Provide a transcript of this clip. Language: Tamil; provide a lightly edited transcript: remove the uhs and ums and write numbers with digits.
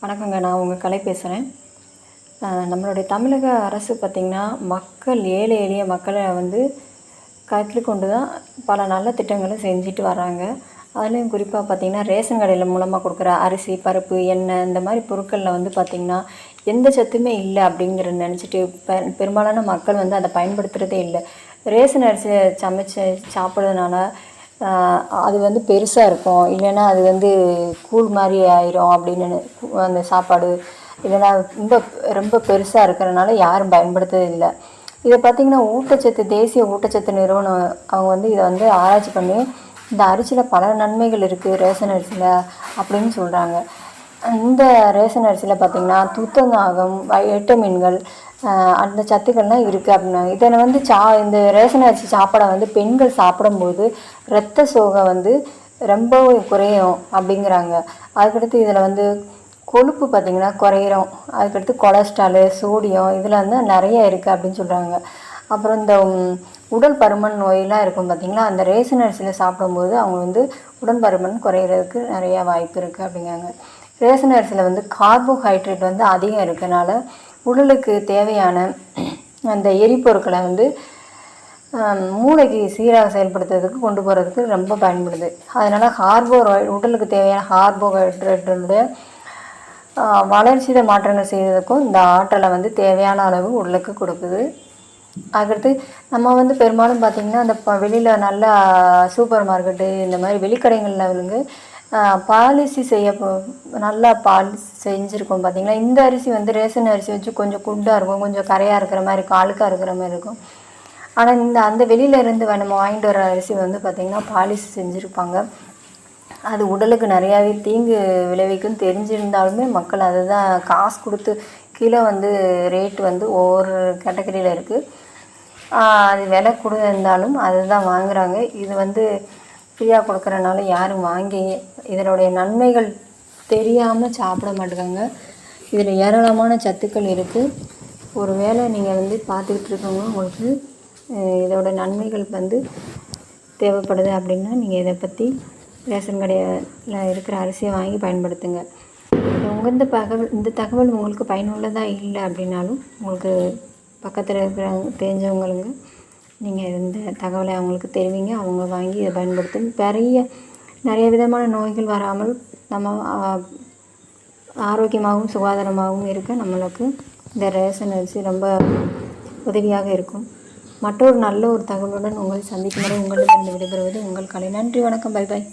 வணக்கங்க. நான் உங்கள் கலை பேசுகிறேன். நம்மளுடைய தமிழக அரசு பார்த்திங்கன்னா, மக்கள் ஏழை எளிய மக்களை கருத்தில் கொண்டு தான் பல நல்ல திட்டங்களை செஞ்சுட்டு வராங்க. அதுலேயும் குறிப்பாக பார்த்திங்கன்னா, ரேஷன் கடையில் மூலமாக கொடுக்குற அரிசி, பருப்பு, எண்ணெய் இந்த மாதிரி பொருட்களில் பார்த்திங்கன்னா, எந்த சத்துமே இல்லை அப்படிங்கிறத நினச்சிட்டு பெரும்பாலான மக்கள் அதை பயன்படுத்துகிறதே இல்லை. ரேஷன் அரிசியை சமைச்சு சாப்பிட்றதுனால அது பெருசாக இருக்கும், இல்லைன்னா அது கூழ் மாதிரி ஆயிரும் அப்படின்னு அந்த சாப்பாடு இல்லைன்னா ரொம்ப பெருசாக இருக்கிறனால யாரும் பயன்படுத்துறது இல்லை. இதை பார்த்திங்கன்னா, ஊட்டச்சத்து தேசிய ஊட்டச்சத்து நிறுவனம் அவங்க இதை ஆராய்ச்சி பண்ணி இந்த அரிசியில் பல நன்மைகள் இருக்குது ரேஷன் அரிசியில் அப்படின்னு சொல்கிறாங்க. இந்த ரேஷன் அரிசியில் பார்த்திங்கன்னா துத்தநாகம், வைட்டமின்கள் அந்த சத்துக்கள்லாம் இருக்குது அப்படின்னாங்க. இதை இந்த ரேஷன் அரிசி சாப்பாடை பெண்கள் சாப்பிடும்போது இரத்த சோகை ரொம்பவும் குறையும் அப்படிங்கிறாங்க. அதுக்கடுத்து இதில் கொழுப்பு பார்த்திங்கன்னா குறையிறோம். அதுக்கடுத்து கொலஸ்ட்ராலு, சோடியம் இதில் நிறைய இருக்குது அப்படின்னு சொல்கிறாங்க. அப்புறம் இந்த உடல் பருமன் நோயெல்லாம் இருக்கும் பார்த்திங்களா, அந்த ரேஷன் அரிசியில் சாப்பிடும்போது அவங்க உடல் பருமன் குறையிறதுக்கு நிறையா வாய்ப்பு இருக்குது அப்படிங்கிறாங்க. ரேஷன் அரிசியில் கார்போஹைட்ரேட் அதிகம் இருக்கனால உடலுக்கு தேவையான அந்த எரிபொருட்களை மூளைக்கு சீராக செயல்படுத்துறதுக்கு கொண்டு போகிறதுக்கு ரொம்ப பயன்படுது. அதனால் உடலுக்கு தேவையான கார்போஹைட்ரேட்டுடைய வளர்ச்சிதை மாற்றங்கள் செய்வதற்கும் இந்த ஆற்றலை தேவையான அளவு உடலுக்கு கொடுக்குது. அதுக்கடுத்து நம்ம பெரும்பாலும் பார்த்திங்கன்னா, அந்த வெளியில் நல்லா சூப்பர் மார்க்கெட்டு இந்த மாதிரி வெளிக்கடைகளில் பாலிசி நல்லா பாலிசி செஞ்சுருக்கோம் பார்த்திங்களா. இந்த அரிசி ரேஷன் அரிசி வச்சு கொஞ்சம் குண்டாக இருக்கும், கொஞ்சம் கரையாக இருக்கிற மாதிரி காலுக்காக இருக்கிற மாதிரி இருக்கும். ஆனால் அந்த வெளியில் இருந்து நம்ம வாங்கிட்டு வர அரிசி பார்த்திங்கன்னா பாலிசி செஞ்சுருப்பாங்க. அது உடலுக்கு நிறையாவே தீங்கு விளைவிக்கும் தெரிஞ்சிருந்தாலுமே மக்கள் அதை தான் காசு கொடுத்து கிலோ ரேட்டு ஒவ்வொரு கேட்டகரியில் இருக்குது. அது விலை கூட இருந்தாலும் அதை தான் வாங்குகிறாங்க. இது ஃப்ரீயாக கொடுக்குறனால யாரும் வாங்கி இதனுடைய நன்மைகள் தெரியாமல் சாப்பிட மாட்டேங்காங்க. இதில் ஏராளமான சத்துக்கள் இருக்குது. ஒரு வேளை நீங்கள் பார்த்துக்கிட்டு இருக்கவங்க உங்களுக்கு இதோட நன்மைகள் தேவைப்படுது அப்படின்னா நீங்கள் இதை பற்றி ரேஷன் கடையில் இருக்கிற அரிசியை வாங்கி பயன்படுத்துங்க. இந்த தகவல் உங்களுக்கு பயனுள்ளதாக இல்லை அப்படின்னாலும் உங்களுக்கு பக்கத்தில் இருக்கிறவங்க தெரிஞ்சவங்களுக்கு நீங்கள் இந்த தகவலை அவங்களுக்கு தெரிவிங்க. அவங்க வாங்கி இதை பயன்படுத்தும். நிறைய விதமான நோய்கள் வராமல் நம்ம ஆரோக்கியமாகவும் சுகாதாரமாகவும் இருக்க நம்மளுக்கு இந்த ரேஷன் அரிசி ரொம்ப உதவியாக இருக்கும். மற்றொரு நல்ல ஒரு தகவலுடன் உங்களை சந்திக்கும் வரை உங்களிடம் விடைபெறுவது உங்கள் கலை. நன்றி, வணக்கம், பை பாய்.